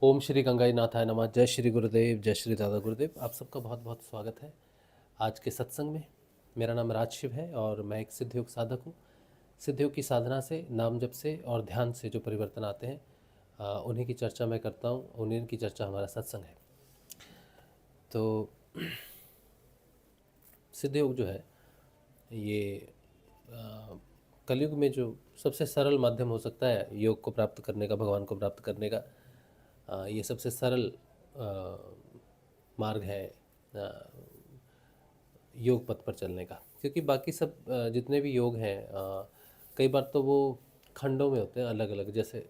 ओम श्री गंगाई नाथाय नमः। जय श्री गुरुदेव, जय श्री दादा गुरुदेव। आप सबका बहुत बहुत स्वागत है आज के सत्संग में। मेरा नाम राज शिव है और मैं एक सिद्ध योग साधक हूँ। सिद्ध योग की साधना से, नाम जप से और ध्यान से जो परिवर्तन आते हैं उन्हीं की चर्चा मैं करता हूँ, उन्हीं की चर्चा हमारा सत्संग है। तो सिद्ध योग जो है ये कलयुग में जो सबसे सरल माध्यम हो सकता है योग को प्राप्त करने का, भगवान को प्राप्त करने का, ये सबसे सरल मार्ग है योग पथ पर चलने का। क्योंकि बाकी सब जितने भी योग हैं कई बार तो वो खंडों में होते हैं, अलग अलग। जैसे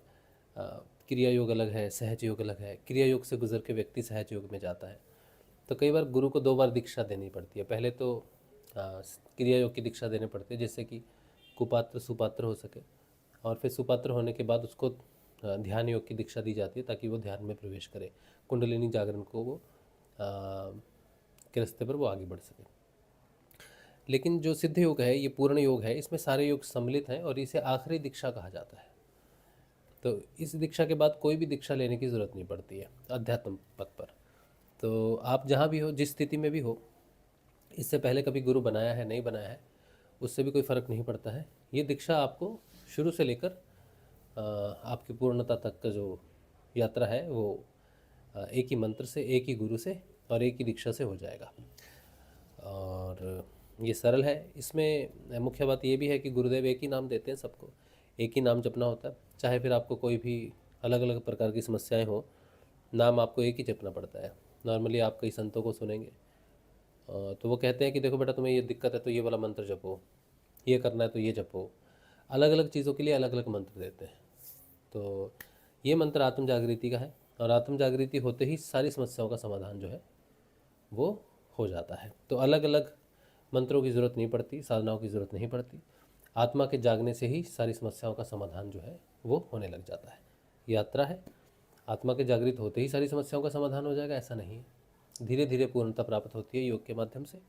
क्रिया योग अलग है, सहज योग अलग है। क्रिया योग से गुजर के व्यक्ति सहज योग में जाता है, तो कई बार गुरु को 2 बार दीक्षा देनी पड़ती है। पहले तो क्रिया योग की दीक्षा देनी पड़ती है जिससे कि कुपात्र सुपात्र हो सके, और फिर सुपात्र होने के बाद उसको ध्यान योग की दीक्षा दी जाती है ताकि वो ध्यान में प्रवेश करे, कुंडलिनी जागरण को वो के रास्ते पर वो आगे बढ़ सके। लेकिन जो सिद्ध योग है ये पूर्ण योग है, इसमें सारे योग सम्मिलित हैं और इसे आखिरी दीक्षा कहा जाता है। तो इस दीक्षा के बाद कोई भी दीक्षा लेने की ज़रूरत नहीं पड़ती है अध्यात्म पथ पर। तो आप जहाँ भी हो, जिस स्थिति में भी हो, इससे पहले कभी गुरु बनाया है नहीं बनाया है उससे भी कोई फ़र्क नहीं पड़ता है। ये दीक्षा आपको शुरू से लेकर आपकी पूर्णता तक का जो यात्रा है वो एक ही मंत्र से, एक ही गुरु से और एक ही दीक्षा से हो जाएगा। और ये सरल है। इसमें मुख्य बात ये भी है कि गुरुदेव एक ही नाम देते हैं सबको, एक ही नाम जपना होता है। चाहे फिर आपको कोई भी अलग अलग प्रकार की समस्याएं हो, नाम आपको एक ही जपना पड़ता है। नॉर्मली आप कई संतों को सुनेंगे तो वो कहते हैं कि देखो बेटा, तुम्हें ये दिक्कत है तो ये वाला मंत्र जपो, ये करना है तो ये जपो। अलग अलग चीज़ों के लिए अलग अलग मंत्र देते हैं। तो ये मंत्र आत्म जागृति का है, और आत्म जागृति होते ही सारी समस्याओं का समाधान जो है वो हो जाता है। तो अलग अलग मंत्रों की ज़रूरत नहीं पड़ती, साधनाओं की ज़रूरत नहीं पड़ती। आत्मा के जागने से ही सारी समस्याओं का समाधान जो है वो होने लग जाता है। यात्रा है, आत्मा के जागृत होते ही सारी समस्याओं का समाधान हो जाएगा ऐसा नहीं है। धीरे धीरे पूर्णता प्राप्त होती है योग के माध्यम से,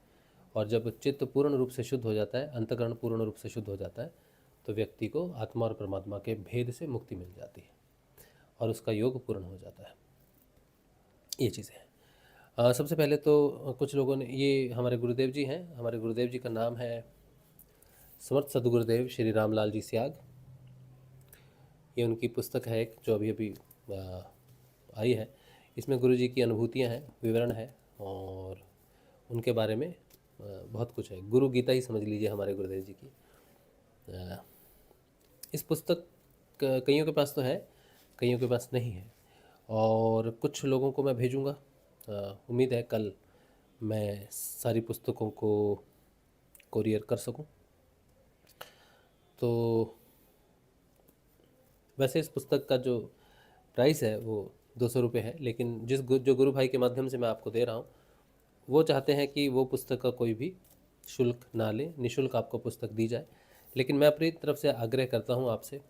और जब चित्त पूर्ण रूप से शुद्ध हो जाता है, अंतःकरण पूर्ण रूप से शुद्ध हो जाता है, तो व्यक्ति को आत्मा और परमात्मा के भेद से मुक्ति मिल जाती है और उसका योग पूर्ण हो जाता है। ये चीज़ें हैं। सबसे पहले तो कुछ लोगों ने, ये हमारे गुरुदेव जी हैं, हमारे गुरुदेव जी का नाम है समर्थ सदगुरुदेव श्री रामलाल जी सियाग। ये उनकी पुस्तक है एक जो अभी अभी आई है। इसमें गुरु जी की अनुभूतियाँ हैं, विवरण है, और उनके बारे में बहुत कुछ है। गुरु गीता ही समझ लीजिए हमारे गुरुदेव जी की। इस पुस्तक कईयों के पास तो है, कईयों के पास नहीं है, और कुछ लोगों को मैं भेजूँगा। उम्मीद है कल मैं सारी पुस्तकों को कोरियर कर सकूं। तो वैसे इस पुस्तक का जो प्राइस है वो 200 रुपये है, लेकिन जो गुरु भाई के माध्यम से मैं आपको दे रहा हूँ वो चाहते हैं कि वो पुस्तक का कोई भी शुल्क ना लें, निःशुल्क आपको पुस्तक दी जाए। लेकिन मैं अपनी तरफ से आग्रह करता हूँ आपसे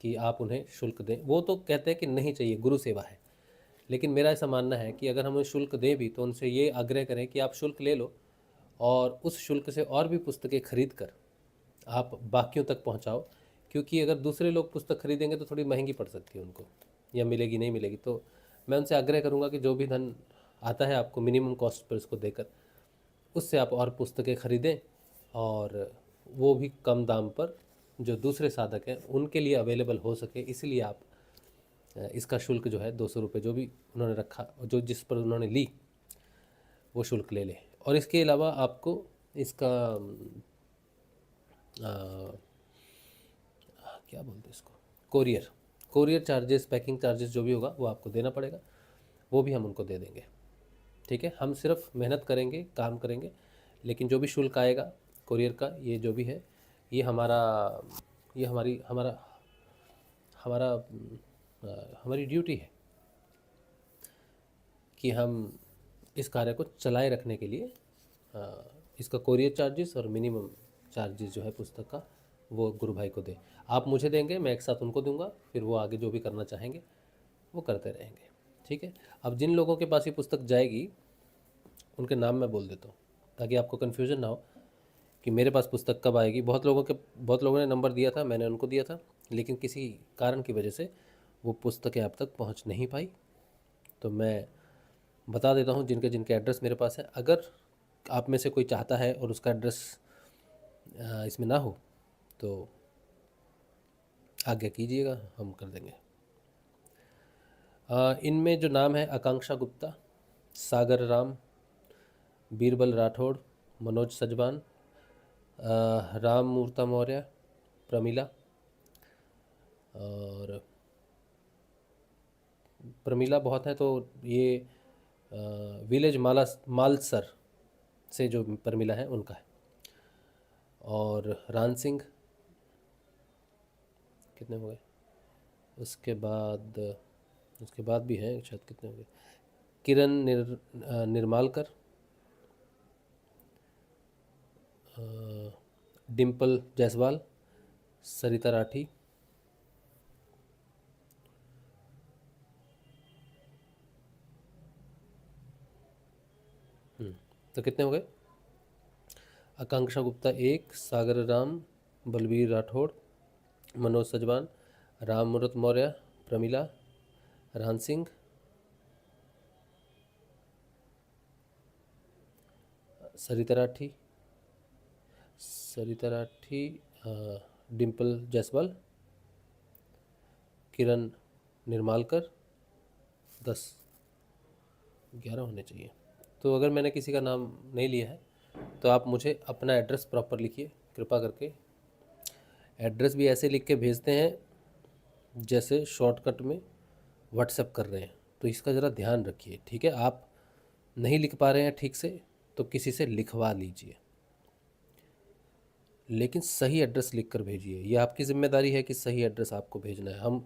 कि आप उन्हें शुल्क दें। वो तो कहते हैं कि नहीं चाहिए, गुरु सेवा है, लेकिन मेरा ऐसा मानना है कि अगर हम उन्हें शुल्क दें भी तो उनसे ये आग्रह करें कि आप शुल्क ले लो और उस शुल्क से और भी पुस्तकें खरीद कर आप बाकियों तक पहुंचाओ। क्योंकि अगर दूसरे लोग पुस्तक खरीदेंगे तो थोड़ी महंगी पड़ सकती है उनको, या मिलेगी नहीं मिलेगी। तो मैं उनसे आग्रह करूंगा कि जो भी धन आता है आपको मिनिमम कॉस्ट पर इसको देकर उससे आप और पुस्तकें खरीदें, और वो भी कम दाम पर जो दूसरे साधक हैं उनके लिए अवेलेबल हो सके। इसलिए आप इसका शुल्क जो है 200 रुपये जो भी उन्होंने रखा, जो जिस पर उन्होंने ली वो शुल्क ले लें। और इसके अलावा आपको इसका क्या बोलते हैं इसको, कोरियर चार्जेस, पैकिंग चार्जेस जो भी होगा वो आपको देना पड़ेगा, वो भी हम उनको दे देंगे। ठीक है, हम सिर्फ मेहनत करेंगे, काम करेंगे, लेकिन जो भी शुल्क आएगा कोरियर का, ये जो भी है, ये हमारा, ये हमारी हमारा हमारा हमारी ड्यूटी है कि हम इस कार्य को चलाए रखने के लिए इसका कोरियर चार्जेस और मिनिमम चार्जेस जो है पुस्तक का वो गुरु भाई को दे। आप मुझे देंगे, मैं एक साथ उनको दूंगा, फिर वो आगे जो भी करना चाहेंगे वो करते रहेंगे। ठीक है, अब जिन लोगों के पास ये पुस्तक जाएगी उनके नाम मैं बोल देता हूँ ताकि आपको कन्फ्यूज़न ना हो कि मेरे पास पुस्तक कब आएगी। बहुत लोगों ने नंबर दिया था, मैंने उनको दिया था, लेकिन किसी कारण की वजह से वो पुस्तकें आप तक पहुँच नहीं पाई। तो मैं बता देता हूँ जिनके जिनके एड्रेस मेरे पास है। अगर आप में से कोई चाहता है और उसका एड्रेस इसमें ना हो तो आज्ञा कीजिएगा, हम कर देंगे। इनमें जो नाम है आकांक्षा गुप्ता, सागर राम, बीरबल राठौड़, मनोज सजवान, राम मूर्ता मौर्य, प्रमिला, और प्रमिला बहुत है तो ये विलेज मालसर से जो प्रमिला है उनका है। और रान सिंह, कितने हो गए? उसके बाद भी हैं शायद, कितने हो गए? किरण निर्मालकर, डिम्पल जायसवाल, सरिता राठी, तो कितने हो गए? आकांक्षा गुप्ता 1, सागर राम, बलबीर राठौड़, मनोज सजवान, राम मूर्त मौर्य, प्रमिला, रान सिंह, सरिता राठी, डिम्पल जायसवाल, किरण निर्मालकर, 11 होने चाहिए। तो अगर मैंने किसी का नाम नहीं लिया है तो आप मुझे अपना एड्रेस प्रॉपर लिखिए कृपा करके। एड्रेस भी ऐसे लिख के भेजते हैं जैसे शॉर्टकट में व्हाट्सएप कर रहे हैं, तो इसका ज़रा ध्यान रखिए, ठीक है? आप नहीं लिख पा रहे हैं ठीक से तो किसी से लिखवा लीजिए, लेकिन सही एड्रेस लिख कर भेजिए। ये आपकी ज़िम्मेदारी है कि सही एड्रेस आपको भेजना है।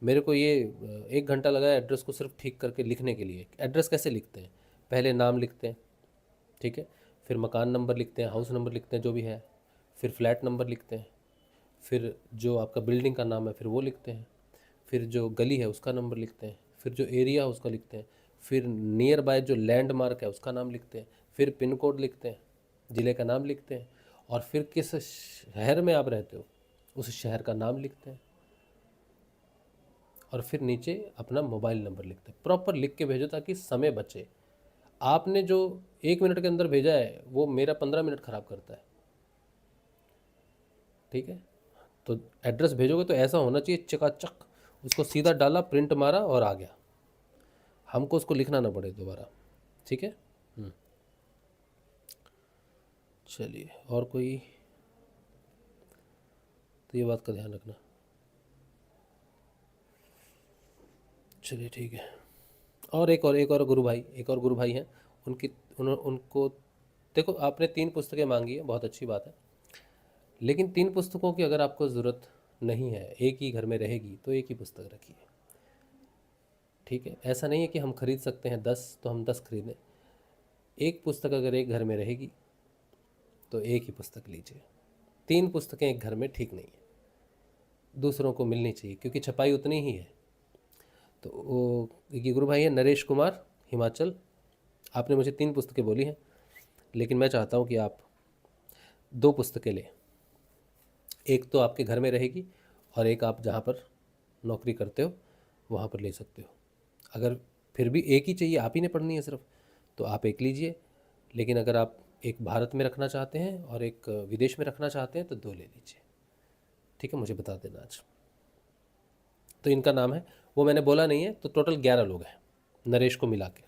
मेरे को ये 1 घंटा लगा एड्रेस को सिर्फ ठीक करके लिखने के लिए। एड्रेस कैसे लिखते हैं? पहले नाम लिखते हैं, ठीक है, फिर मकान नंबर लिखते हैं, हाउस नंबर लिखते हैं जो भी है, फिर फ्लैट नंबर लिखते हैं, फिर जो आपका बिल्डिंग का नाम है फिर वो लिखते हैं, फिर जो गली है उसका नंबर लिखते हैं, फिर जो एरिया है उसका लिखते हैं, फिर नियर बाय जो लैंडमार्क है उसका नाम लिखते हैं, फिर पिन कोड लिखते हैं, ज़िले का नाम लिखते हैं, और फिर किस शहर में आप रहते हो उस शहर का नाम लिखते हैं, और फिर नीचे अपना मोबाइल नंबर लिखते हैं। प्रॉपर लिख के भेजो ताकि समय बचे। आपने जो 1 मिनट के अंदर भेजा है वो मेरा 15 मिनट ख़राब करता है, ठीक है? तो एड्रेस भेजोगे तो ऐसा होना चाहिए चकाचक, उसको सीधा डाला, प्रिंट मारा और आ गया, हमको उसको लिखना ना पड़े दोबारा, ठीक है? चलिए, और कोई? तो ये बात का ध्यान रखना। चलिए ठीक है। और एक और गुरु भाई हैं, उनको देखो, आपने 3 पुस्तकें मांगी है, बहुत अच्छी बात है, लेकिन 3 पुस्तकों की अगर आपको ज़रूरत नहीं है, एक ही घर में रहेगी तो एक ही पुस्तक रखिए, ठीक है? ऐसा नहीं है कि हम खरीद सकते हैं 10 तो हम 10 खरीदें। एक पुस्तक अगर एक घर में रहेगी तो एक ही पुस्तक लीजिए। 3 पुस्तकें एक घर में ठीक नहीं है, दूसरों को मिलनी चाहिए क्योंकि छपाई उतनी ही है। तो वो ये गुरु भाई है नरेश कुमार, हिमाचल। आपने मुझे 3 पुस्तकें बोली हैं, लेकिन मैं चाहता हूँ कि आप 2 पुस्तकें लें। एक तो आपके घर में रहेगी और एक आप जहाँ पर नौकरी करते हो वहाँ पर ले सकते हो। अगर फिर भी एक ही चाहिए, आप ही ने पढ़नी है सिर्फ, तो आप एक लीजिए, लेकिन अगर आप एक भारत में रखना चाहते हैं और एक विदेश में रखना चाहते हैं तो 2 ले लीजिए, ठीक है? मुझे बता देना आज। तो इनका नाम है, वो मैंने बोला नहीं है, तो टोटल 11 लोग हैं नरेश को मिला के।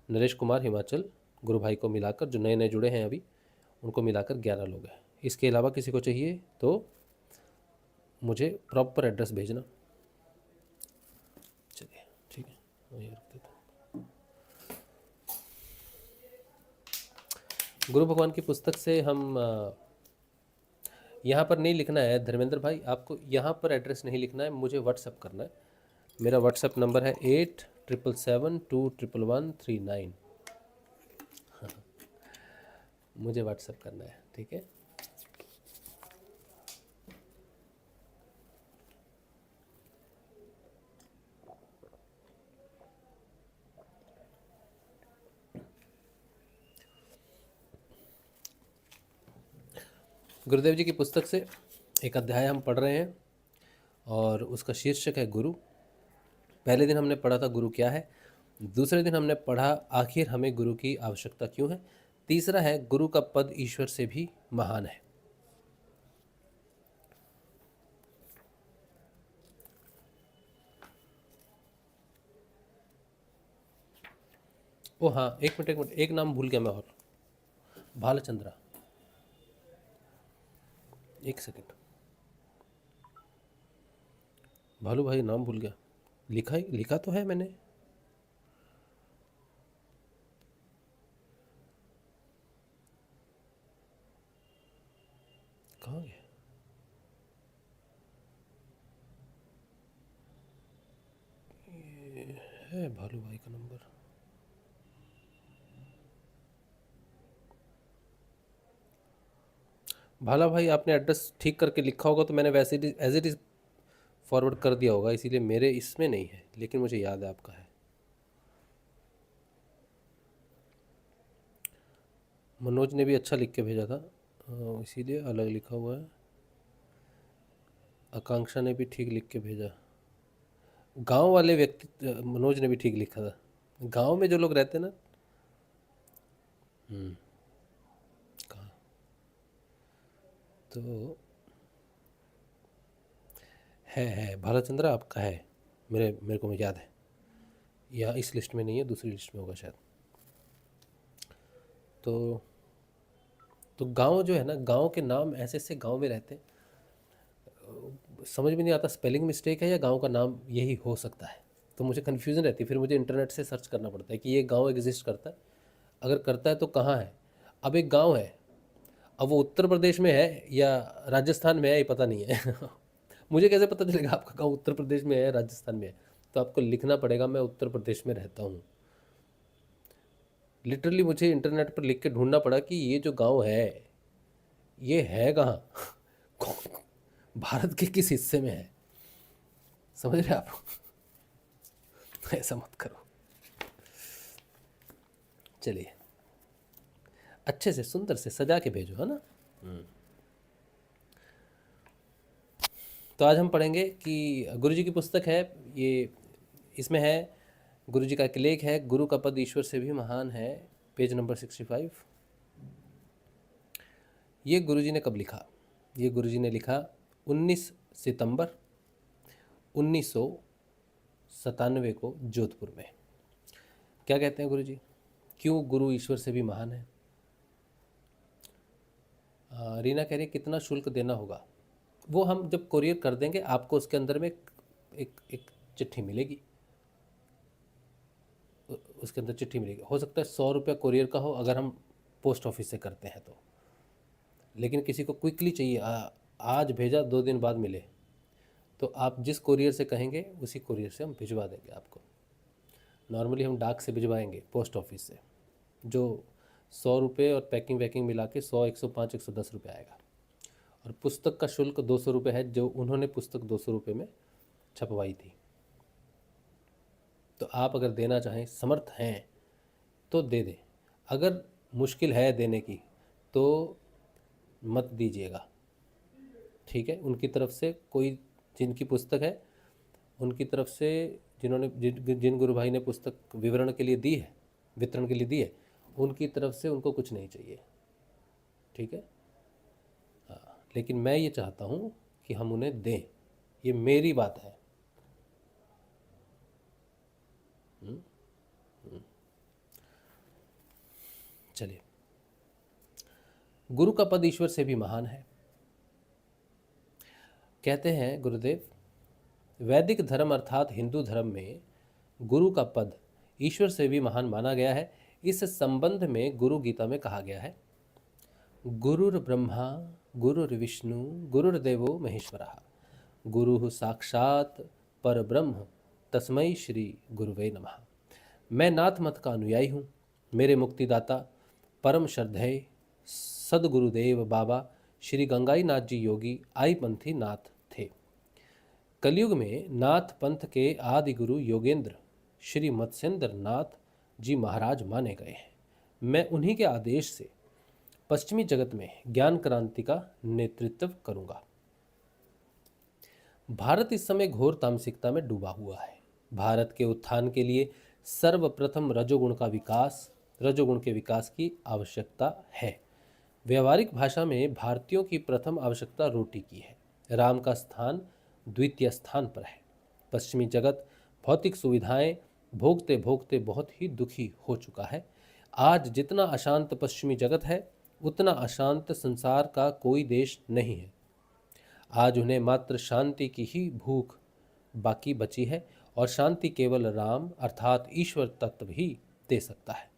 नरेश कुमार हिमाचल, गुरु भाई को मिलाकर, जो नए नए जुड़े हैं अभी, उनको मिलाकर 11 लोग हैं। इसके अलावा किसी को चाहिए तो मुझे प्रॉपर एड्रेस भेजना। चलिए ठीक है, मैं ये रख देता हूँ। गुरु भगवान की पुस्तक से हम यहाँ पर नहीं लिखना है धर्मेंद्र भाई, आपको यहाँ पर एड्रेस नहीं लिखना है, मुझे व्हाट्सअप करना है। मेरा व्हाट्सअप नंबर है 8777211139। मुझे व्हाट्सअप करना है, ठीक है? गुरुदेव जी की पुस्तक से एक अध्याय हम पढ़ रहे हैं और उसका शीर्षक है गुरु। पहले दिन हमने पढ़ा था गुरु क्या है, दूसरे दिन हमने पढ़ा आखिर हमें गुरु की आवश्यकता क्यों है। तीसरा है गुरु का पद ईश्वर से भी महान है। ओ हाँ, एक मिनट, एक नाम भूल गया मैं और, भालचंद्रा। एक सेकंड, भालू भाई नाम भूल गया। लिखा तो है मैंने। कहाँ गया? ये है भालू भाई का नंबर। भाला भाई आपने एड्रेस ठीक करके लिखा होगा तो मैंने वैसे ही एज इट इज़ फॉरवर्ड कर दिया होगा, इसीलिए मेरे इसमें नहीं है, लेकिन मुझे याद है आपका है। मनोज ने भी अच्छा लिख के भेजा था, इसीलिए अलग लिखा हुआ है। आकांक्षा ने भी ठीक लिख के भेजा। गांव वाले व्यक्ति, मनोज ने भी ठीक लिखा था। गांव में जो लोग रहते हैं ना। कहाँ? तो है भालचंद्र आपका है, मेरे को याद है। या इस लिस्ट में नहीं है, दूसरी लिस्ट में होगा शायद। तो गांव जो है ना, गांव के नाम ऐसे ऐसे गांव में रहते हैं, समझ में नहीं आता स्पेलिंग मिस्टेक है या गांव का नाम यही हो सकता है। तो मुझे कन्फ्यूज़न रहती है, फिर मुझे इंटरनेट से सर्च करना पड़ता है कि ये गांव एग्जिस्ट करता है, अगर करता है तो कहाँ है। अब एक गांव है, अब वो उत्तर प्रदेश में है या राजस्थान में है ये पता नहीं है। मुझे कैसे पता चलेगा आपका गांव उत्तर प्रदेश में है राजस्थान में है? तो आपको लिखना पड़ेगा मैं उत्तर प्रदेश में रहता हूँ। लिटरली मुझे इंटरनेट पर लिख के ढूंढना पड़ा कि ये जो गांव है ये है कहाँ। भारत के किस हिस्से में है, समझ रहे आप? ऐसा मत करो। चलिए, अच्छे से सुंदर से सजा के भेजो, है ना। तो आज हम पढ़ेंगे कि गुरुजी की पुस्तक है ये, इसमें है गुरुजी का एक लेख है, गुरु का पद ईश्वर से भी महान है, पेज नंबर 65। ये गुरुजी ने कब लिखा? ये गुरुजी ने लिखा 19 सितंबर 1997 को जोधपुर में। क्या कहते हैं गुरुजी, क्यों गुरु ईश्वर से भी महान है? रीना कह रही है कितना शुल्क देना होगा? वो हम जब कोरियर कर देंगे आपको उसके अंदर में एक चिट्ठी मिलेगी, उसके अंदर चिट्ठी मिलेगी। हो सकता है 100 रुपया कोरियर का हो अगर हम पोस्ट ऑफिस से करते हैं तो, लेकिन किसी को क्विकली चाहिए, आज भेजा 2 दिन बाद मिले, तो आप जिस कोरियर से कहेंगे उसी कोरियर से हम भिजवा देंगे आपको। नॉर्मली हम डाक से भिजवाएंगे पोस्ट ऑफिस से, जो 100 रुपये और पैकिंग वैकिंग मिला के 100, 105, 110 रुपये आएगा। और पुस्तक का शुल्क 200 रुपये है, जो उन्होंने पुस्तक 200 रुपये में छपवाई थी। तो आप अगर देना चाहें, समर्थ हैं तो दे दें, अगर मुश्किल है देने की तो मत दीजिएगा, ठीक है। उनकी तरफ से कोई, जिनकी पुस्तक है उनकी तरफ से, जिन्होंने जिन गुरु भाई ने पुस्तक विवरण के लिए दी है, वितरण के लिए दी है, उनकी तरफ से उनको कुछ नहीं चाहिए, ठीक है। हाँ, लेकिन मैं ये चाहता हूँ कि हम उन्हें दें, ये मेरी बात है। चलिए, गुरु का पद ईश्वर से भी महान है। कहते हैं गुरुदेव, वैदिक धर्म अर्थात हिंदू धर्म में गुरु का पद ईश्वर से भी महान माना गया है। इस संबंध में गुरु गीता में कहा गया है, गुरुर् ब्रह्मा गुरुर्विष्णु गुरुर्देवो महेश्वरः, गुरु साक्षात परब्रह्म तस्मै श्री गुरुवे नमः। मैं नाथ मत का अनुयायी हूँ। मेरे मुक्तिदाता परम श्रद्धेय सदगुरुदेव बाबा श्री गंगाई नाथ जी योगी आई पंथी नाथ थे। कलयुग में नाथ पंथ के आदि गुरु योगेंद्र श्री मत्स्येंद्र नाथ जी महाराज माने गए हैं। मैं उन्हीं के आदेश से पश्चिमी जगत में ज्ञान क्रांति का नेतृत्व करूंगा। भारत इस समय घोर तामसिकता में डूबा हुआ है। भारत के उत्थान के लिए सर्वप्रथम रजोगुण का विकास, रजोगुण के विकास की आवश्यकता है। व्यवहारिक भाषा में भारतीयों की प्रथम आवश्यकता रोटी की है। राम का स्थान द्वितीय स्थान पर है। पश्चिमी जगत भौतिक सुविधाएं भोगते भोगते बहुत ही दुखी हो चुका है। आज जितना अशांत पश्चिमी जगत है, उतना अशांत संसार का कोई देश नहीं है। आज उन्हें मात्र शांति की ही भूख बाकी बची है, और शांति केवल राम अर्थात ईश्वर तत्व ही दे सकता है,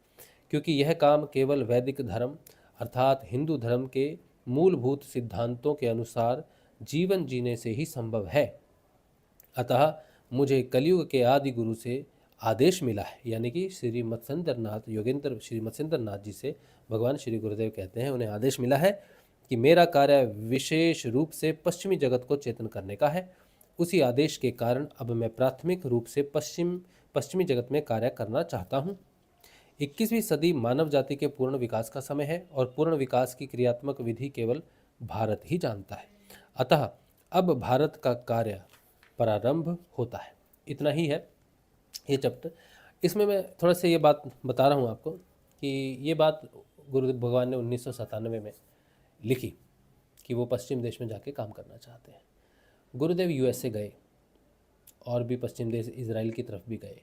क्योंकि यह काम केवल वैदिक धर्म अर्थात हिंदू धर्म के मूलभूत सिद्धांतों के अनुसार जीवन जीने से ही संभव है। अतः मुझे कलयुग के आदि गुरु से आदेश मिला है, यानी कि श्री मत्स्येंद्रनाथ योगेंद्र श्री मत्स्येंद्रनाथ जी से भगवान श्री गुरुदेव कहते हैं, उन्हें आदेश मिला है कि मेरा कार्य विशेष रूप से पश्चिमी जगत को चेतन करने का है। उसी आदेश के कारण अब मैं प्राथमिक रूप से पश्चिमी जगत में कार्य करना चाहता हूँ। 21वीं सदी मानव जाति के पूर्ण विकास का समय है, और पूर्ण विकास की क्रियात्मक विधि केवल भारत ही जानता है। अतः अब भारत का कार्य प्रारंभ होता है। इतना ही है ये चैप्टर। इसमें मैं थोड़ा सा ये बात बता रहा हूँ आपको कि ये बात गुरुदेव भगवान ने 1997 में लिखी कि वो पश्चिम देश में जाके काम करना चाहते हैं। गुरुदेव यूएसए गए और भी पश्चिम देश इजराइल की तरफ भी गए,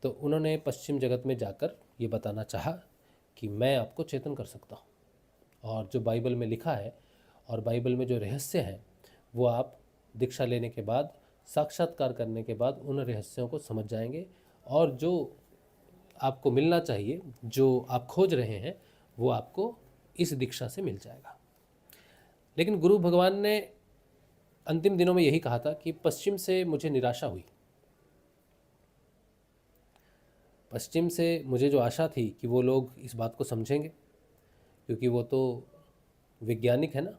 तो उन्होंने पश्चिम जगत में जाकर ये बताना चाहा कि मैं आपको चेतन कर सकता हूँ, और जो बाइबल में लिखा है और बाइबल में जो रहस्य हैं वो आप दीक्षा लेने के बाद, साक्षात्कार करने के बाद उन रहस्यों को समझ जाएंगे, और जो आपको मिलना चाहिए, जो आप खोज रहे हैं, वो आपको इस दीक्षा से मिल जाएगा। लेकिन गुरु भगवान ने अंतिम दिनों में यही कहा था कि पश्चिम से मुझे निराशा हुई। पश्चिम से मुझे जो आशा थी कि वो लोग इस बात को समझेंगे, क्योंकि वो तो वैज्ञानिक है ना,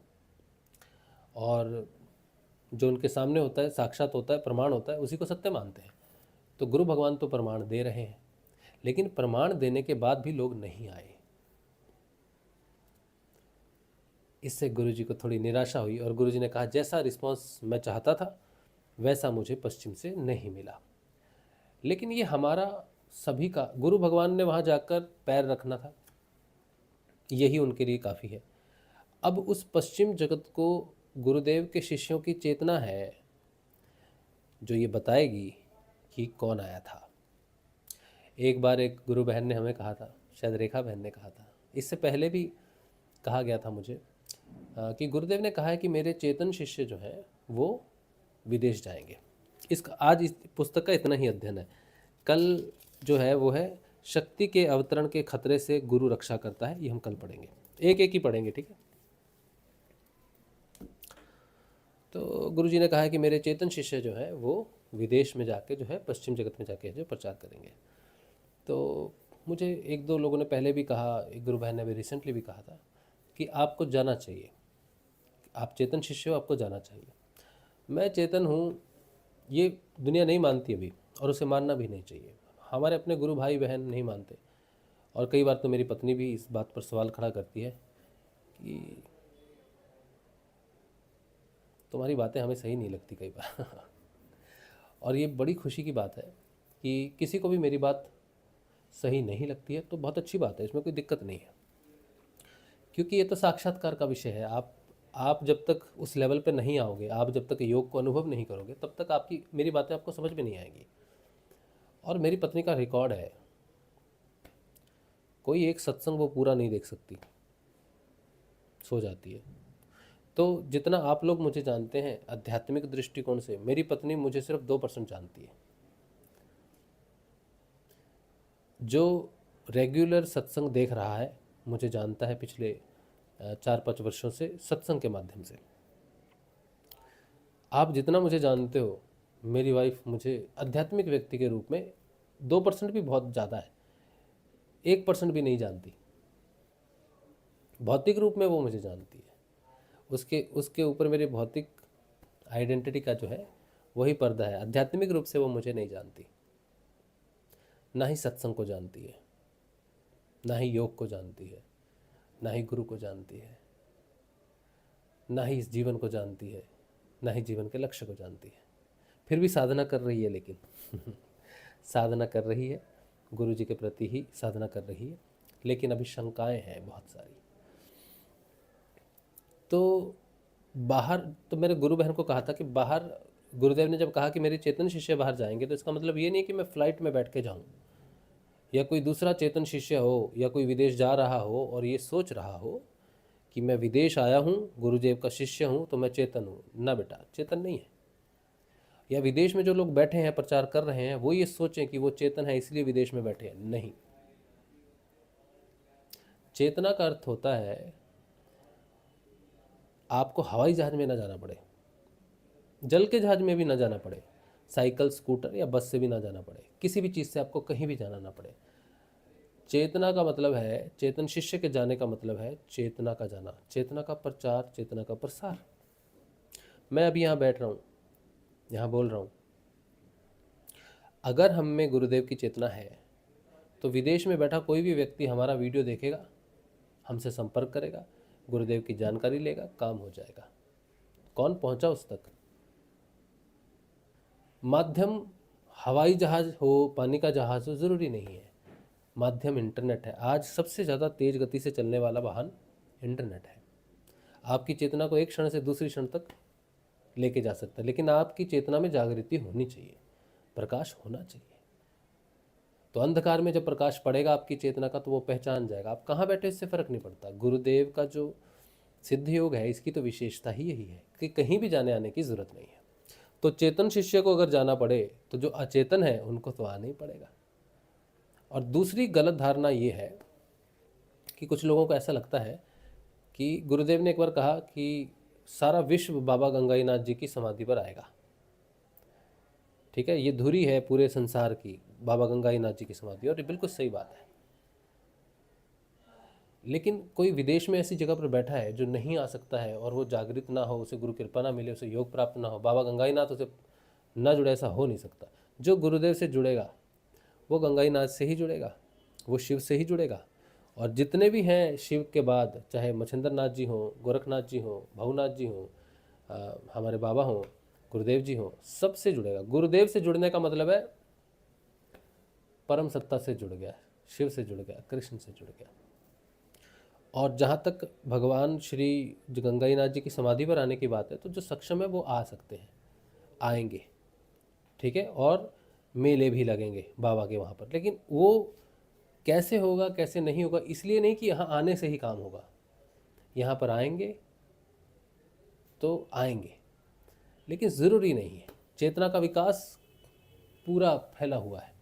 और जो उनके सामने होता है, साक्षात होता है, प्रमाण होता है, उसी को सत्य मानते हैं। तो गुरु भगवान तो प्रमाण दे रहे हैं, लेकिन प्रमाण देने के बाद भी लोग नहीं आए। इससे गुरुजी को थोड़ी निराशा हुई, और गुरुजी ने कहा जैसा रिस्पांस मैं चाहता था वैसा मुझे पश्चिम से नहीं मिला। लेकिन ये हमारा सभी का, गुरु भगवान ने वहाँ जाकर पैर रखना था, यही उनके लिए काफ़ी है। अब उस पश्चिम जगत को गुरुदेव के शिष्यों की चेतना है जो ये बताएगी कि कौन आया था। एक बार एक गुरु बहन ने हमें कहा था, शायद रेखा बहन ने कहा था, इससे पहले भी कहा गया था मुझे, कि गुरुदेव ने कहा है कि मेरे चेतन शिष्य जो हैं वो विदेश जाएंगे। इसका आज इस पुस्तक का इतना ही अध्ययन है। कल जो है वो है शक्ति के अवतरण के खतरे से गुरु रक्षा करता है, ये हम कल पढ़ेंगे, एक एक ही पढ़ेंगे, ठीक है। तो गुरुजी ने कहा है कि मेरे चेतन शिष्य जो है वो विदेश में जाके जो है पश्चिम जगत में जाके जो प्रचार करेंगे। तो मुझे एक दो लोगों ने पहले भी कहा, एक गुरु बहन ने भी रिसेंटली भी कहा था कि आपको जाना चाहिए, आप चेतन शिष्य हो, आपको जाना चाहिए। मैं चेतन हूँ, ये दुनिया नहीं मानती अभी, और उसे मानना भी नहीं चाहिए। हमारे अपने गुरु भाई बहन नहीं मानते, और कई बार तो मेरी पत्नी भी इस बात पर सवाल खड़ा करती है कि तुम्हारी बातें हमें सही नहीं लगती कई बार और ये बड़ी खुशी की बात है कि किसी को भी मेरी बात सही नहीं लगती है, तो बहुत अच्छी बात है, इसमें कोई दिक्कत नहीं है, क्योंकि ये तो साक्षात्कार का विषय है। आप जब तक उस लेवल पे नहीं आओगे, आप जब तक योग को अनुभव नहीं करोगे, तब तक आपकी मेरी बातें आपको समझ में नहीं आएंगी। और मेरी पत्नी का रिकॉर्ड है, कोई एक सत्संग वो पूरा नहीं देख सकती, सो जाती है। तो जितना आप लोग मुझे जानते हैं आध्यात्मिक दृष्टिकोण से, मेरी पत्नी मुझे सिर्फ 2% जानती है। जो रेगुलर सत्संग देख रहा है मुझे जानता है पिछले 4-5 वर्षों से सत्संग के माध्यम से। आप जितना मुझे जानते हो, मेरी वाइफ मुझे आध्यात्मिक व्यक्ति के रूप में 2% भी बहुत ज़्यादा है, 1% भी नहीं जानती। भौतिक रूप में वो मुझे जानती है, उसके ऊपर मेरी भौतिक आइडेंटिटी का जो है वही पर्दा है। आध्यात्मिक रूप से वो मुझे नहीं जानती, ना ही सत्संग को जानती है, ना ही योग को जानती है, ना ही गुरु को जानती है, ना ही इस जीवन को जानती है, ना ही जीवन के लक्ष्य को जानती है। फिर भी साधना कर रही है, लेकिन साधना कर रही है, गुरु जी के प्रति ही साधना कर रही है, लेकिन अभी शंकाएं हैं बहुत सारी। तो बाहर, तो मेरे गुरु बहन को कहा था कि बाहर, गुरुदेव ने जब कहा कि मेरे चेतन शिष्य बाहर जाएंगे, तो इसका मतलब ये नहीं कि मैं फ़्लाइट में बैठ के जाऊँ, या कोई दूसरा चेतन शिष्य हो या कोई विदेश जा रहा हो और ये सोच रहा हो कि मैं विदेश आया हूँ, गुरुदेव का शिष्य हूँ, तो मैं चेतन हूँ। ना बेटा, चेतन नहीं है। या विदेश में जो लोग बैठे हैं, प्रचार कर रहे हैं, वो ये सोचें कि वो चेतन है इसलिए विदेश में बैठे हैं, नहीं। चेतना का अर्थ होता है आपको हवाई जहाज में ना जाना पड़े, जल के जहाज में भी ना जाना पड़े, साइकिल, स्कूटर या बस से भी ना जाना पड़े, किसी भी चीज़ से आपको कहीं भी जाना ना पड़े। चेतना का मतलब है, चेतन शिष्य के जाने का मतलब है चेतना का जाना, चेतना का प्रचार, चेतना का प्रसार। मैं अभी यहाँ बैठ रहा हूँ, यहाँ बोल रहा हूँ, अगर हम में गुरुदेव की चेतना है तो विदेश में बैठा कोई भी व्यक्ति हमारा वीडियो देखेगा, हमसे संपर्क करेगा, गुरुदेव की जानकारी लेगा, काम हो जाएगा। कौन पहुंचा उस तक? माध्यम हवाई जहाज हो, पानी का जहाज हो, ज़रूरी नहीं है। माध्यम इंटरनेट है। आज सबसे ज़्यादा तेज़ गति से चलने वाला वाहन इंटरनेट है। आपकी चेतना को एक क्षण से दूसरी क्षण तक लेके जा सकता है, लेकिन आपकी चेतना में जागृति होनी चाहिए, प्रकाश होना चाहिए। तो अंधकार में जब प्रकाश पड़ेगा आपकी चेतना का, तो वो पहचान जाएगा आप कहाँ बैठे, इससे फ़र्क नहीं पड़ता। गुरुदेव का जो सिद्ध योग है, इसकी तो विशेषता ही यही है कि कहीं भी जाने आने की ज़रूरत नहीं है। तो चेतन शिष्य को अगर जाना पड़े तो जो अचेतन है उनको तो आना ही पड़ेगा। और दूसरी गलत धारणा ये है कि कुछ लोगों को ऐसा लगता है कि गुरुदेव ने एक बार कहा कि सारा विश्व बाबा गंगाईनाथ जी की समाधि पर आएगा। ठीक है, ये धुरी है पूरे संसार की, बाबा गंगाईनाथ जी की समाधि, और ये बिल्कुल सही बात है। लेकिन कोई विदेश में ऐसी जगह पर बैठा है जो नहीं आ सकता है, और वो जागृत ना हो, उसे गुरु कृपा ना मिले, उसे योग प्राप्त ना हो, बाबा गंगाईनाथ उसे ना जुड़े, ऐसा हो नहीं सकता। जो गुरुदेव से जुड़ेगा वो गंगाईनाथ से ही जुड़ेगा, वो शिव से ही जुड़ेगा। और जितने भी हैं शिव के बाद, चाहे मच्छिंद्र नाथ जी हों, गोरखनाथ जी हों, भवनाथ जी हों, हमारे बाबा हों, गुरुदेव जी हों, सबसे जुड़ेगा। गुरुदेव से जुड़ने का मतलब है परम सत्ता से जुड़ गया, शिव से जुड़ गया, कृष्ण से जुड़ गया। और जहाँ तक भगवान श्री गंगाईनाथ जी की समाधि पर आने की बात है, तो जो सक्षम है वो आ सकते हैं, आएंगे, ठीक है। और मेले भी लगेंगे बाबा के वहाँ पर, लेकिन वो कैसे होगा, कैसे नहीं होगा, इसलिए नहीं कि यहाँ आने से ही काम होगा। यहाँ पर आएंगे तो आएंगे, लेकिन ज़रूरी नहीं है। चेतना का विकास पूरा फैला हुआ है,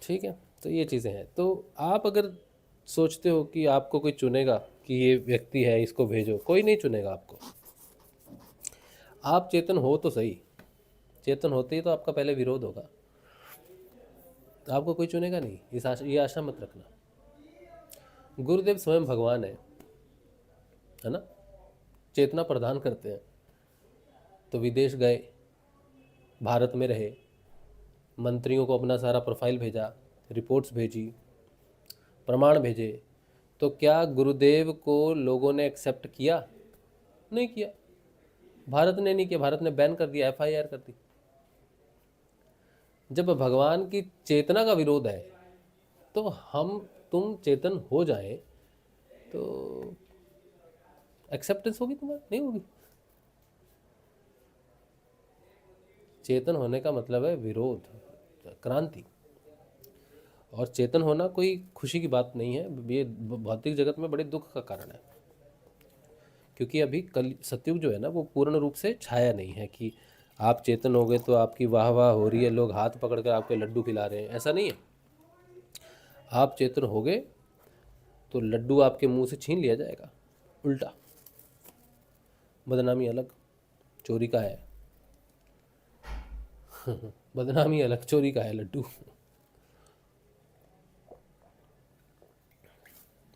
ठीक है। तो ये चीज़ें हैं। तो आप अगर सोचते हो कि आपको कोई चुनेगा कि ये व्यक्ति है इसको भेजो, कोई नहीं चुनेगा आपको। आप चेतन हो तो सही, चेतन होते ही तो आपका पहले विरोध होगा, तो आपको कोई चुनेगा नहीं, ये आशा मत रखना। गुरुदेव स्वयं भगवान है ना, चेतना प्रदान करते हैं। तो विदेश गए, भारत में रहे, मंत्रियों को अपना सारा प्रोफाइल भेजा, रिपोर्ट्स भेजी, प्रमाण भेजे, तो क्या गुरुदेव को लोगों ने एक्सेप्ट किया? नहीं किया। भारत ने नहीं किया, भारत ने बैन कर दिया, FIR कर दी। जब भगवान की चेतना का विरोध है, तो हम तुम चेतन हो जाए तो एक्सेप्टेंस होगी तुम्हारी? नहीं होगी। चेतन होने का मतलब है विरोध, क्रांति। और चेतन होना कोई खुशी की बात नहीं है, ये भौतिक जगत में बड़े दुख का कारण है। क्योंकि अभी कल सतयुग जो है ना, वो पूर्ण रूप से छाया नहीं है कि आप चेतन हो गए तो आपकी वाह वाह हो रही है, लोग हाथ पकड़ कर आपके लड्डू खिला रहे हैं, ऐसा नहीं है। आप चेतन हो गए तो लड्डू आपके मुंह से छीन लिया जाएगा, उल्टा। बदनामी अलग, चोरी का है। बदनामी अलग, चोरी का है लड्डू।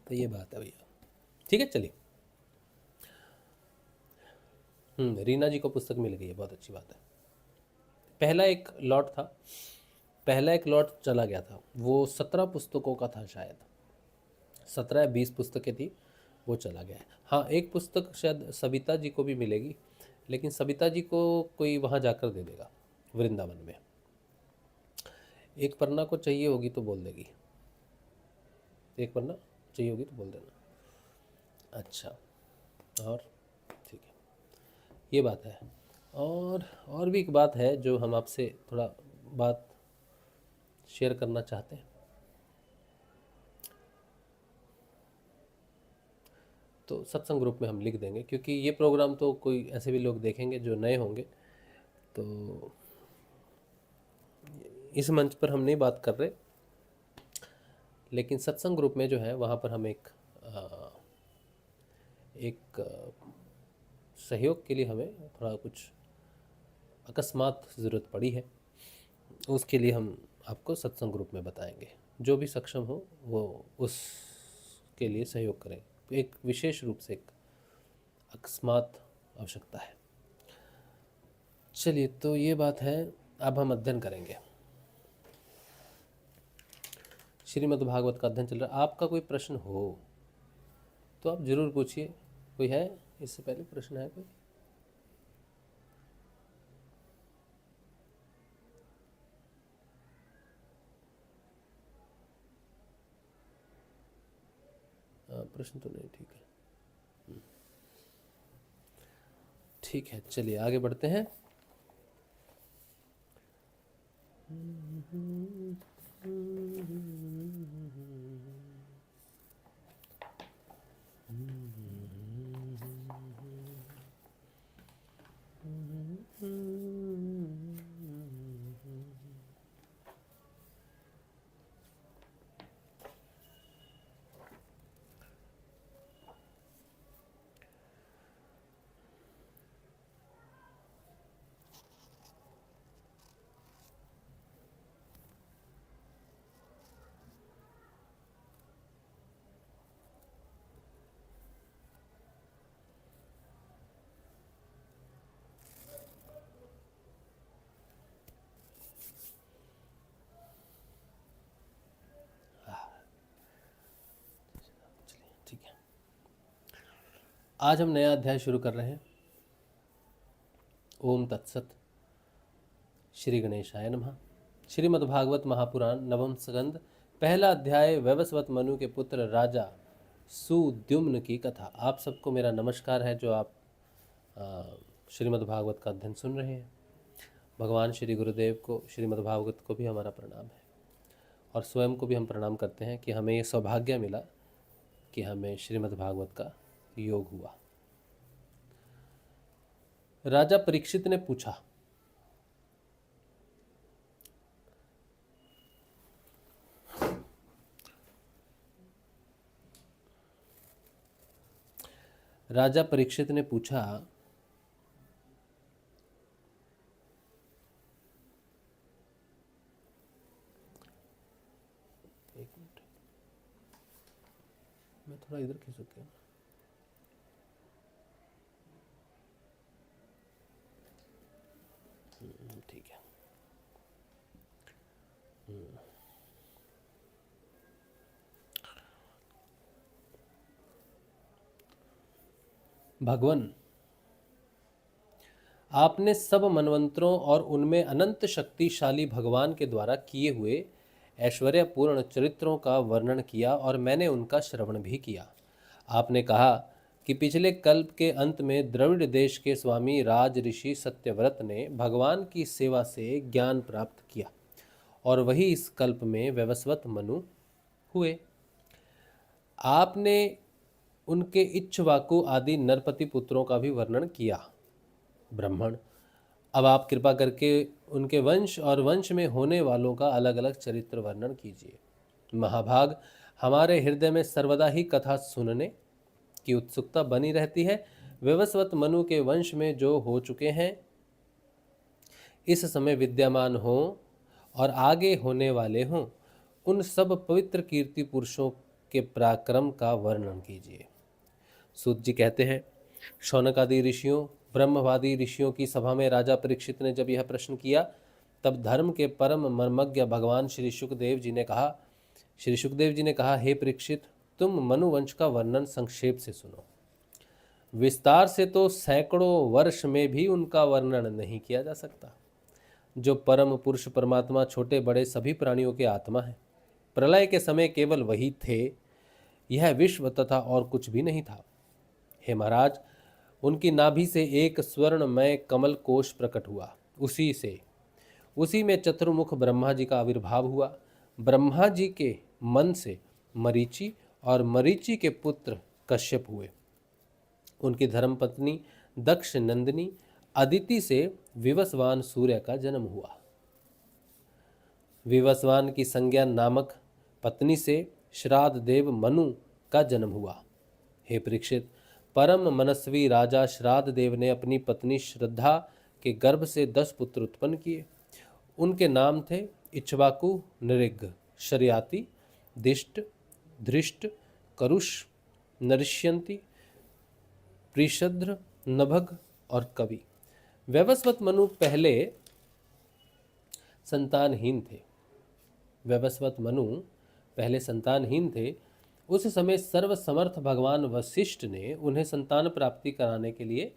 तो ये बात है भैया, ठीक है। चलिए, रीना जी को पुस्तक मिल गई है, बहुत अच्छी बात है। पहला एक लॉट था, पहला एक लॉट चला गया था, वो 17 पुस्तकों का था शायद, 17 या 20 पुस्तकें थी, वो चला गया है। हाँ, एक पुस्तक शायद सविता जी को भी मिलेगी, लेकिन सविता जी को कोई वहाँ जाकर दे देगा, वृंदावन में। एक पन्ना को चाहिए होगी तो बोल देगी, एक पन्ना चाहिए होगी तो बोल देना। अच्छा, और ठीक है, ये बात है। और भी एक बात है जो हम आपसे थोड़ा बात शेयर करना चाहते हैं। तो सत्संग ग्रुप में हम लिख देंगे, क्योंकि ये प्रोग्राम तो कोई ऐसे भी लोग देखेंगे जो नए होंगे, तो इस मंच पर हम नहीं बात कर रहे, लेकिन सत्संग ग्रुप में जो है वहाँ पर हम एक सहयोग के लिए हमें थोड़ा कुछ अकस्मात ज़रूरत पड़ी है, उसके लिए हम आपको सत्संग ग्रुप में बताएंगे। जो भी सक्षम हो वो उसके लिए सहयोग करें। एक विशेष रूप से एक अकस्मात आवश्यकता है। चलिए, तो ये बात है। अब हम अध्ययन करेंगे। श्रीमद् भागवत का अध्ययन चल रहा है। आपका कोई प्रश्न हो तो आप जरूर पूछिए। कोई है इससे पहले प्रश्न है कोई? प्रश्न तो नहीं, ठीक है। ठीक है, चलिए आगे बढ़ते हैं। ठीक है, आज हम नया अध्याय शुरू कर रहे हैं। ओम तत्सत। श्री गणेशाय नमः। श्रीमद्भागवत महापुराण नवम स्कंद, पहला अध्याय, वैवस्वत मनु के पुत्र राजा सुद्युम्न की कथा। आप सबको मेरा नमस्कार है जो आप श्रीमद्भागवत का अध्ययन सुन रहे हैं। भगवान श्री गुरुदेव को, श्रीमद्भागवत को भी हमारा प्रणाम है, और स्वयं को भी हम प्रणाम करते हैं कि हमें ये सौभाग्य मिला कि हमें श्रीमद्भागवत का योग हुआ। राजा परीक्षित ने पूछा, राजा परीक्षित ने पूछा, एक मिनट, मैं थोड़ा इधर खींच सकता हूँ। ठीक है। भगवान, आपने सब मनवंतरों और उनमें अनंत शक्तिशाली भगवान के द्वारा किए हुए ऐश्वर्यपूर्ण चरित्रों का वर्णन किया और मैंने उनका श्रवण भी किया। आपने कहा कि पिछले कल्प के अंत में द्रविड़ देश के स्वामी राज ऋषि सत्यव्रत ने भगवान की सेवा से ज्ञान प्राप्त किया और वही इस कल्प में वैवस्वत मनु हुए। आपने उनके इक्ष्वाकु आदि नरपति पुत्रों का भी वर्णन किया। ब्राह्मण, अब आप कृपा करके उनके वंश और वंश में होने वालों का अलग अलग चरित्र वर्णन कीजिए। महाभाग, हमारे हृदय में सर्वदा ही कथा सुनने की उत्सुकता बनी रहती है। वैवस्वत मनु के वंश में जो हो चुके हैं, इस समय विद्यमान हो और आगे होने वाले हों, उन सब पवित्र कीर्ति पुरुषों के पराक्रम का वर्णन कीजिए। सूत जी कहते हैं, शौनक आदि ऋषियों, ब्रह्मवादी ऋषियों की सभा में राजा परीक्षित ने जब यह प्रश्न किया, तब धर्म के परम मर्मज्ञ भगवान श्री शुकदेव जी ने कहा, हे परीक्षित, तुम मनुवंश का वर्णन संक्षेप से सुनो। विस्तार से तो सैकड़ों वर्ष में भी उनका वर्णन नहीं किया जा सकता। जो परम पुरुष परमात्मा छोटे बड़े सभी प्राणियों के आत्मा है। प्रलय के समय केवल वही थे, यह विश्व तथा और कुछ भी नहीं था। हे महाराज, उनकी नाभि से एक स्वर्णमय कमल कोश प्रकट हुआ। उसी में चतुर्मुख ब्रह्मा जी का आविर्भाव हुआ। ब्रह्मा जी के मन से मरीचि और मरीचि के पुत्र कश्यप हुए। उनकी धर्मपत्नी दक्ष नंदिनी अदिति से विवस्वान सूर्य का जन्म हुआ। विवस्वान की संज्ञा नामक पत्नी से श्राद्ध देव मनु का जन्म हुआ। हे परीक्षित, परम मनस्वी राजा श्राद्ध देव ने अपनी पत्नी श्रद्धा के गर्भ से 10 पुत्र उत्पन्न किए। उनके नाम थे इक्ष्वाकु, नृग, शर्याति, दिष्ट, धृष्ट, करुष, नरिष्यन्ति, प्रीषद्र, नभग और कवि। वैवस्वत मनु पहले संतानहीन थे। उस समय सर्वसमर्थ भगवान वशिष्ठ ने उन्हें संतान प्राप्ति कराने के लिए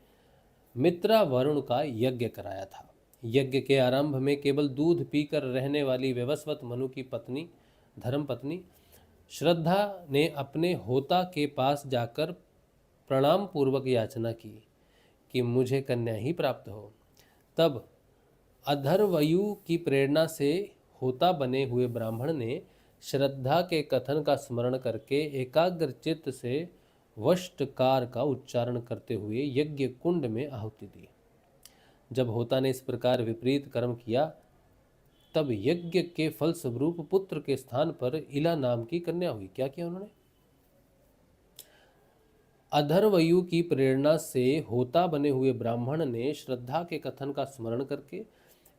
मित्रा वरुण का यज्ञ कराया था। यज्ञ के आरंभ में केवल दूध पीकर रहने वाली वैवस्वत मनु की पत्नी, धर्मपत्नी श्रद्धा ने अपने होता के पास जाकर प्रणाम पूर्वक याचना की कि मुझे कन्या ही प्राप्त हो। तब अधर्वयु की प्रेरणा से होता बने हुए ब्राह्मण ने श्रद्धा के कथन का स्मरण करके एकाग्र चित्त से वष्टकार का उच्चारण करते हुए यज्ञ कुंड में आहुति दी। जब होता ने इस प्रकार विपरीत कर्म किया, तब यज्ञ के फल स्वरूप पुत्र के स्थान पर इला नाम की कन्या हुई। क्या किया उन्होंने? अधर्वयु की प्रेरणा से होता बने हुए ब्राह्मण ने श्रद्धा के कथन का स्मरण करके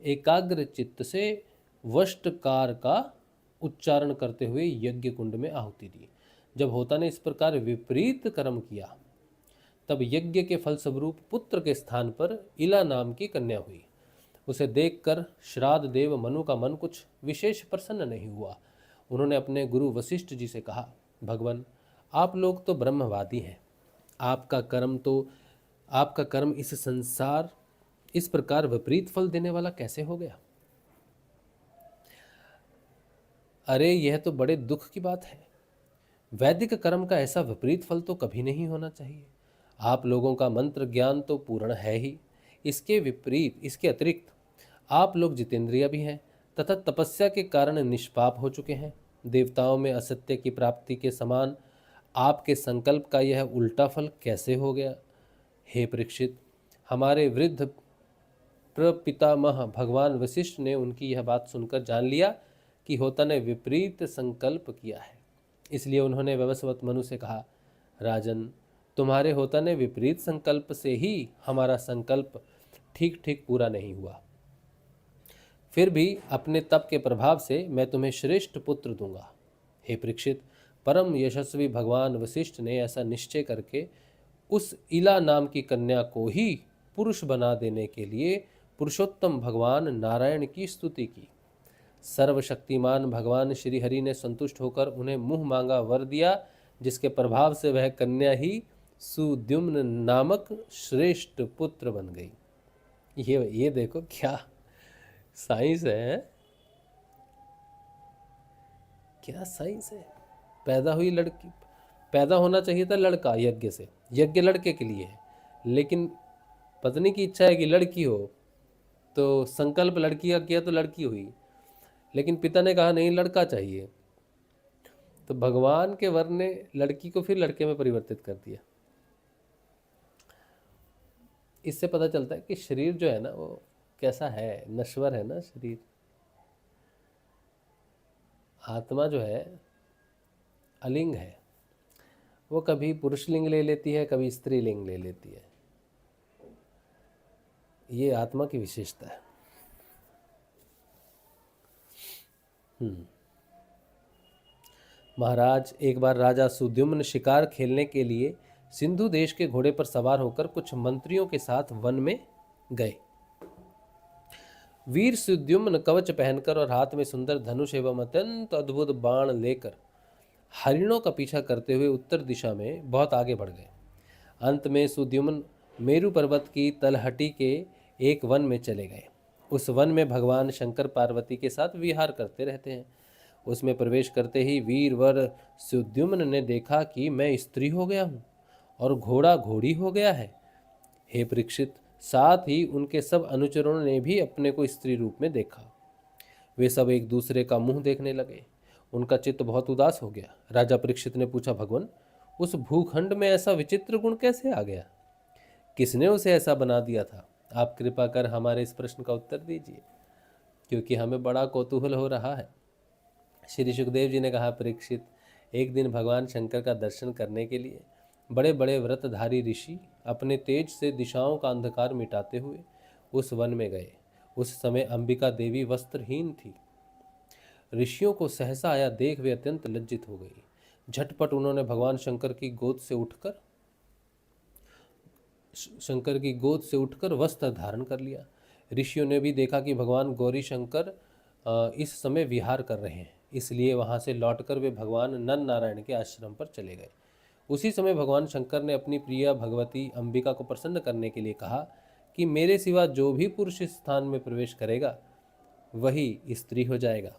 एकाग्र चित्त से वष्टकार का उच्चारण करते हुए यज्ञ कुंड में आहुति दी। जब होता ने इस प्रकार विपरीत कर्म किया, तब यज्ञ के फल स्वरूप पुत्र के स्थान पर इला नाम की कन्या हुई। उसे देखकर श्राद्ध देव मनु का मन कुछ विशेष प्रसन्न नहीं हुआ। उन्होंने अपने गुरु वशिष्ठ जी से कहा, भगवान, आप लोग तो ब्रह्मवादी हैं। आपका कर्म इस प्रकार विपरीत फल देने वाला कैसे हो गया? अरे, यह तो बड़े दुख की बात है। वैदिक कर्म का ऐसा विपरीत फल तो कभी नहीं होना चाहिए। आप लोगों का मंत्र ज्ञान तो पूर्ण है ही, इसके अतिरिक्त आप लोग जितेंद्रिय भी हैं तथा तपस्या के कारण निष्पाप हो चुके हैं। देवताओं में असत्य की प्राप्ति के समान आपके संकल्प का यह उल्टा फल कैसे हो गया? हे परीक्षित, हमारे वृद्ध प्रपितामह भगवान वशिष्ठ ने उनकी यह बात सुनकर जान लिया कि होता ने विपरीत संकल्प किया है। इसलिए उन्होंने वैवस्वत मनु से कहा, राजन, तुम्हारे होता ने विपरीत संकल्प से ही हमारा संकल्प ठीक ठीक पूरा नहीं हुआ। फिर भी अपने तप के प्रभाव से मैं तुम्हें श्रेष्ठ पुत्र दूंगा। हे परीक्षित, परम यशस्वी भगवान वशिष्ठ ने ऐसा निश्चय करके उस इला नाम की कन्या को ही पुरुष बना देने के लिए पुरुषोत्तम भगवान नारायण की स्तुति की। सर्वशक्तिमान भगवान श्री हरि ने संतुष्ट होकर उन्हें मुंह मांगा वर दिया, जिसके प्रभाव से वह कन्या ही सुद्युम्न नामक श्रेष्ठ पुत्र बन गई। ये देखो क्या साइंस है, क्या साइंस है। पैदा हुई लड़की, पैदा होना चाहिए था लड़का यज्ञ से, यज्ञ लड़के के लिए है, लेकिन पत्नी की इच्छा है कि लड़की हो, तो संकल्प लड़की का किया तो लड़की हुई, लेकिन पिता ने कहा नहीं लड़का चाहिए, तो भगवान के वर ने लड़की को फिर लड़के में परिवर्तित कर दिया। इससे पता चलता है कि शरीर जो है ना वो कैसा है, नश्वर है ना शरीर। आत्मा जो है अलिंग है, वो कभी पुरुष लिंग ले लेती है, कभी स्त्री लिंग ले लेती है। ये आत्मा की विशेषता है। महाराज, एक बार राजा सुद्युम्न शिकार खेलने के लिए सिंधु देश के घोड़े पर सवार होकर कुछ मंत्रियों के साथ वन में गए। वीर सुद्युम्न कवच पहनकर और हाथ में सुंदर धनुष एवं अत्यंत अद्भुत बाण लेकर हरिणों का पीछा करते हुए उत्तर दिशा में बहुत आगे बढ़ गए। अंत में सुद्युम्न मेरु पर्वत की तलहटी के एक वन में चले गए। उस वन में भगवान शंकर पार्वती के साथ विहार करते रहते हैं। उसमें प्रवेश करते ही वीरवर सुद्युम्न ने देखा कि मैं स्त्री हो गया हूँ और घोड़ा घोड़ी हो गया है। हे परीक्षित, साथ ही उनके सब अनुचरों ने भी अपने को स्त्री रूप में देखा। वे सब एक दूसरे का मुंह देखने लगे। उनका चित्त बहुत उदास हो गया। राजा परीक्षित ने पूछा, भगवान, उस भूखंड में ऐसा विचित्र गुण कैसे आ गया? किसने उसे ऐसा बना दिया था? आप कृपा कर हमारे इस प्रश्न का उत्तर दीजिए, क्योंकि हमें बड़ा कौतूहल हो रहा है। श्री सुखदेव जी ने कहा, परीक्षित, एक दिन भगवान शंकर का दर्शन करने के लिए बड़े बड़े व्रतधारी ऋषि अपने तेज से दिशाओं का अंधकार मिटाते हुए उस वन में गए। उस समय अंबिका देवी वस्त्रहीन थी। ऋषियों को सहसा आया देख वे अत्यंत लज्जित हो गई। झटपट उन्होंने भगवान शंकर की गोद से उठकर वस्त्र धारण कर लिया। ऋषियों ने भी देखा कि भगवान गौरी शंकर इस समय विहार कर रहे हैं, इसलिए वहां से लौटकर वे भगवान नर नारायण के आश्रम पर चले गए। उसी समय भगवान शंकर ने अपनी प्रिय भगवती अंबिका को प्रसन्न करने के लिए कहा कि मेरे सिवा जो भी पुरुष इस स्थान में प्रवेश करेगा वही स्त्री हो जाएगा।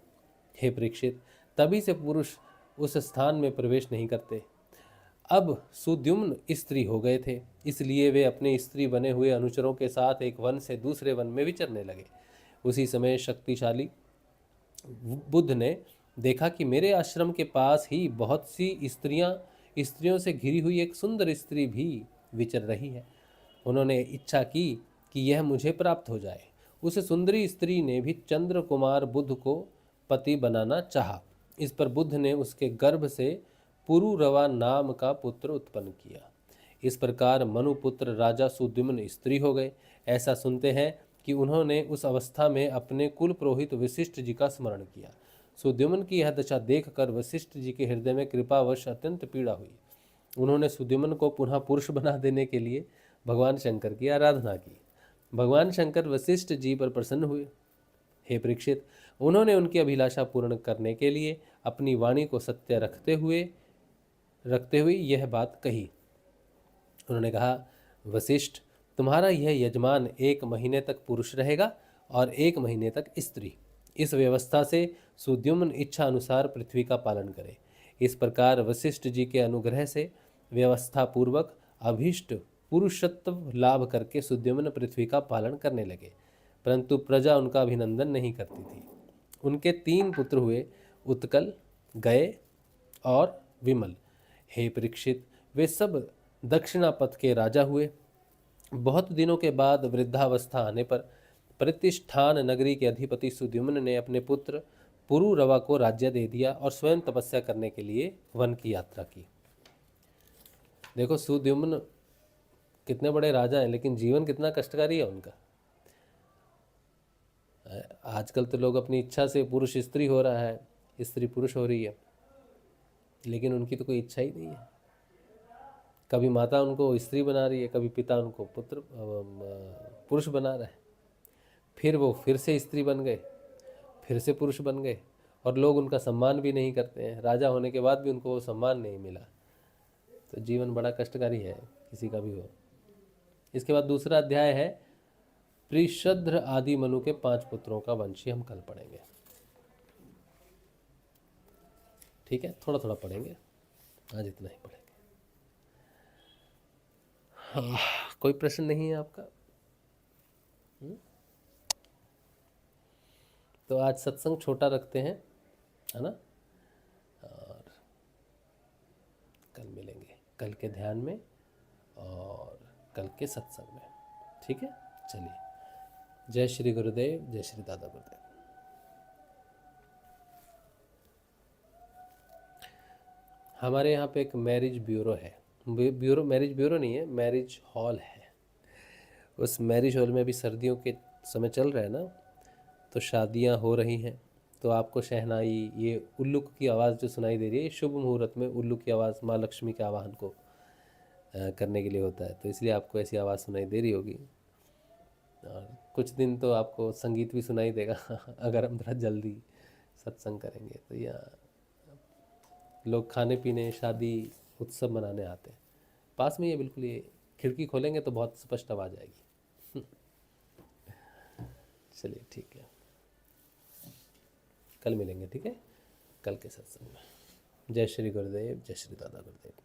हे परीक्षित, तभी से पुरुष उस स्थान में प्रवेश नहीं करते। अब सुद्युम्न स्त्री हो गए थे, इसलिए वे अपने स्त्री बने हुए अनुचरों के साथ एक वन से दूसरे वन में विचरने लगे। उसी समय शक्तिशाली बुद्ध ने देखा कि मेरे आश्रम के पास ही बहुत सी स्त्रियों से घिरी हुई एक सुंदर स्त्री भी विचर रही है। उन्होंने इच्छा की कि यह मुझे प्राप्त हो जाए। उस सुंदरी स्त्री ने भी चंद्र कुमार बुद्ध को पति बनाना चाहा। इस पर बुद्ध ने उसके गर्भ से पुरुरवा नाम का पुत्र उत्पन्न किया। इस प्रकार मनुपुत्र राजा सुद्युम्न स्त्री हो गए। ऐसा सुनते हैं कि उन्होंने उस अवस्था में अपने कुल पुरोहित वशिष्ठ जी का स्मरण किया। सुद्युम्न की यह दशा देखकर वशिष्ठ जी के हृदय में कृपावश अत्यंत पीड़ा हुई। उन्होंने सुद्युम्न को पुनः पुरुष बना देने के लिए भगवान शंकर की आराधना की। भगवान शंकर वशिष्ठ जी पर प्रसन्न हुए। हे परीक्षित, उन्होंने उनकी अभिलाषा पूर्ण करने के लिए अपनी वाणी को सत्य रखते हुए यह बात कही। उन्होंने कहा, वशिष्ठ, तुम्हारा यह यजमान 1 महीने तक पुरुष रहेगा और 1 महीने तक स्त्री। इस व्यवस्था से सुद्युम्न इच्छा अनुसार पृथ्वी का पालन करे। इस प्रकार वशिष्ठ जी के अनुग्रह से व्यवस्था पूर्वक अभीष्ट पुरुषत्व लाभ करके सुद्युम्न पृथ्वी का पालन करने लगे, परंतु प्रजा उनका अभिनंदन नहीं करती थी। उनके 3 पुत्र हुए, उत्कल, गय और विमल। हे परीक्षित, वे सब दक्षिणापथ के राजा हुए। बहुत दिनों के बाद वृद्धावस्था आने पर प्रतिष्ठान नगरी के अधिपति सुद्युम्न ने अपने पुत्र पुरुरवा को राज्य दे दिया और स्वयं तपस्या करने के लिए वन की यात्रा की। देखो, सुद्युम्न कितने बड़े राजा हैं, लेकिन जीवन कितना कष्टकारी है उनका। आजकल तो लोग अपनी इच्छा से पुरुष स्त्री हो रहा है, स्त्री पुरुष हो रही है, लेकिन उनकी तो कोई इच्छा ही नहीं है। कभी माता उनको स्त्री बना रही है, कभी पिता उनको पुरुष बना रहा है, फिर वो फिर से स्त्री बन गए, फिर से पुरुष बन गए, और लोग उनका सम्मान भी नहीं करते हैं। राजा होने के बाद भी उनको वो सम्मान नहीं मिला। तो जीवन बड़ा कष्टकारी है, किसी का भी हो। इसके बाद दूसरा अध्याय है प्रिशद्र आदि मनु के 5 पुत्रों का वंश। हम कल पढ़ेंगे, ठीक है? थोड़ा थोड़ा पढ़ेंगे, आज इतना ही पढ़ेंगे। हाँ, कोई प्रश्न नहीं है आपका? तो आज सत्संग छोटा रखते हैं, है ना? और कल मिलेंगे, कल के ध्यान में और कल के सत्संग में, ठीक है? चलिए, जय श्री गुरुदेव, जय श्री दादा गुरुदेव। हमारे यहाँ पे एक मैरिज ब्यूरो है। मैरिज ब्यूरो नहीं है, मैरिज हॉल है। उस मैरिज हॉल में अभी सर्दियों के समय चल रहा है ना, तो शादियां हो रही हैं। तो आपको शहनाई, ये उल्लू की आवाज़ जो सुनाई दे रही है, शुभ मुहूर्त में उल्लू की आवाज़ माँ लक्ष्मी के आवाहन को करने के लिए होता है, तो इसलिए आपको ऐसी आवाज़ सुनाई दे रही होगी। और कुछ दिन तो आपको संगीत भी सुनाई देगा अगर हम थोड़ा जल्दी सत्संग करेंगे। तो यहाँ लोग खाने पीने, शादी, उत्सव मनाने आते हैं। पास में ये बिल्कुल, ये खिड़की खोलेंगे तो बहुत स्पष्ट आवाज़ आएगी। चलिए ठीक है, कल मिलेंगे, ठीक है, कल के सत्संग में। जय श्री गुरुदेव, जय श्री दादा गुरुदेव।